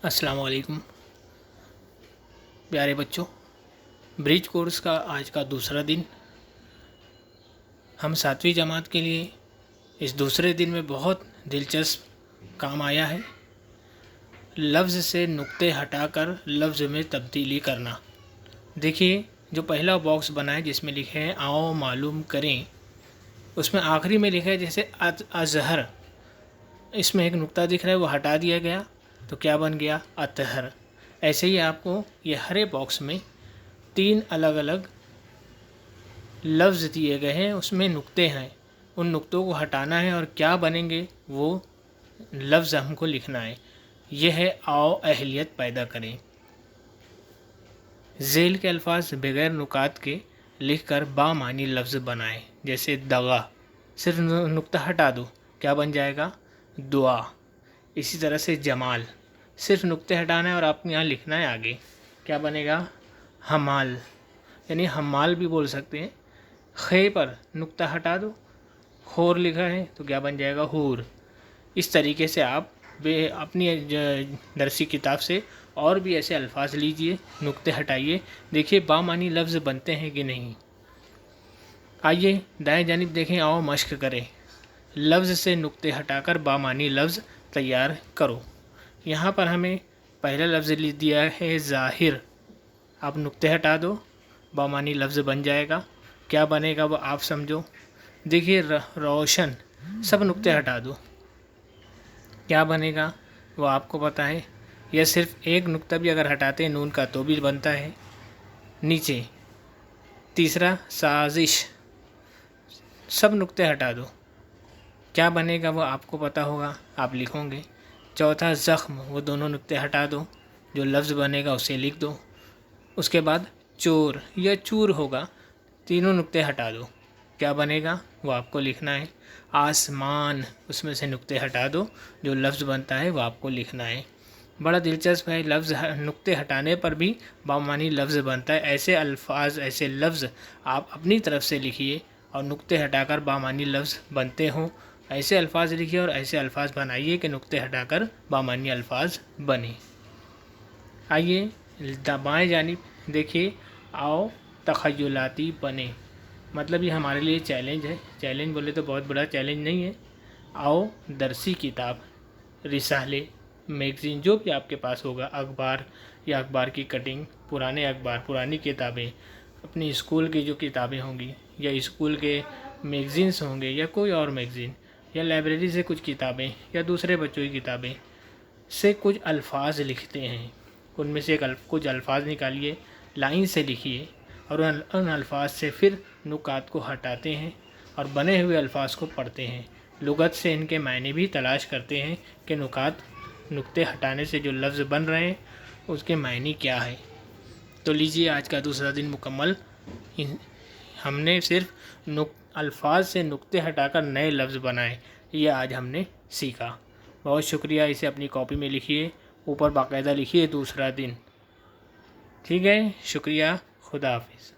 अस्सलाम वालेकुम प्यारे बच्चों। ब्रिज कोर्स का आज का दूसरा दिन हम 7वीं जमात के लिए इस दूसरे दिन में बहुत दिलचस्प काम आया है। लफ्ज़ से नुक्ते हटाकर लफ्ज़ में तब्दीली करना। देखिए, जो पहला बॉक्स बना है जिसमें लिखे हैं आओ मालूम करें, उसमें आखिरी में लिखा है जैसे अज़हर, इसमें एक नुक्ता दिख रहा है वो हटा दिया गया तो क्या बन गया अतहर। ऐसे ही आपको ये हरे बॉक्स में 3 अलग अलग लफ्ज़ दिए गए हैं, उसमें नुक्ते हैं, उन नुक्तों को हटाना है और क्या बनेंगे वो लफ्ज़ हमको लिखना है। यह है आओ अहलियत पैदा करें। झेल के अल्फाज बग़ैर नुकात के लिख कर बामानी लफ्ज़ बनाएं। जैसे दगा, सिर्फ नुक्ता हटा दो, क्या बन जाएगा दुआ। इसी तरह से जमाल, सिर्फ नुक्ते हटाना है और आपने यहाँ लिखना है आगे, क्या बनेगा हमाल, यानी हमाल भी बोल सकते हैं। खे पर नुक्ता हटा दो, खोर लिखा है तो क्या बन जाएगा हूर। इस तरीके से आप अपनी दरसी किताब से और भी ऐसे अल्फाज लीजिए, नुक्ते हटाइए, देखिए बामानी लफ्ज़ बनते हैं कि नहीं। आइए दाएं जानिब देखें, आओ मश्क करें। लफ्ज़ से नुक्ते हटाकर बामानी लफ्ज़ तैयार करो। यहाँ पर हमें पहला लफ्ज़ लिख दिया है ज़ाहिर, आप नुक्ते हटा दो, बामानी लफ्ज़ बन जाएगा। क्या बनेगा वो आप समझो। देखिए रोशन, सब नुक्ते हटा दो, क्या बनेगा वो आपको पता है। या सिर्फ एक नुक्ता भी अगर हटाते हैं नून का तो भी बनता है नीचे। तीसरा साजिश, सब नुक्ते हटा दो, क्या बनेगा वो आपको पता होगा, आप लिखोगे। चौथा ज़ख्म, वो दोनों नुक्ते हटा दो, जो लफ्ज़ बनेगा उसे लिख दो। उसके बाद चोर या चूर होगा, तीनों नुक्ते हटा दो, क्या बनेगा वो आपको लिखना है। आसमान, उसमें से नुक्ते हटा दो, जो लफ्ज़ बनता है वो आपको लिखना है। बड़ा दिलचस्प है, लफ्ज़ नुक्ते हटाने पर भी बामानी लफ्ज़ बनता है। ऐसे अल्फाज, ऐसे लफ्ज़ आप अपनी तरफ से लिखिए और नुक्ते हटाकर बामानी लफ्ज़ बनते हों। ऐसे अल्फाज लिखिए और ऐसे अल्फाज बनाइए कि नुक्ते हटाकर बामानी अल्फाज बने। आइए बाएं जानिब देखिए, आओ तख़य्युलाती बने। मतलब ये हमारे लिए चैलेंज है। चैलेंज बोले तो बहुत बड़ा चैलेंज नहीं है। आओ दरसी किताब, रिसाले, मैगज़ीन, जो भी आपके पास होगा, अखबार या अखबार की कटिंग, पुराने अखबार, पुरानी किताबें, अपनी स्कूल की जो किताबें होंगी या स्कूल के मैगज़ीन्स होंगे या कोई और मैगज़ीन, या लाइब्रेरी से कुछ किताबें या दूसरे बच्चों की किताबें से कुछ अल्फाज लिखते हैं, उनमें से कुछ अल्फाज निकालिए, लाइन से लिखिए और उन अल्फाज से फिर नुकात को हटाते हैं और बने हुए अल्फाज को पढ़ते हैं। लुगत से इनके मायने भी तलाश करते हैं कि नुक्ते हटाने से जो लफ्ज़ बन रहे हैं उसके मायने क्या है। तो लीजिए, आज का दूसरा दिन मुकम्मल। हमने सिर्फ अल्फाज से नुक्ते हटाकर नए लफ्ज़ बनाए, ये आज हमने सीखा। बहुत शुक्रिया। इसे अपनी कॉपी में लिखिए, ऊपर बाकायदा लिखिए दूसरा दिन। ठीक है, शुक्रिया, खुदा हाफिज़।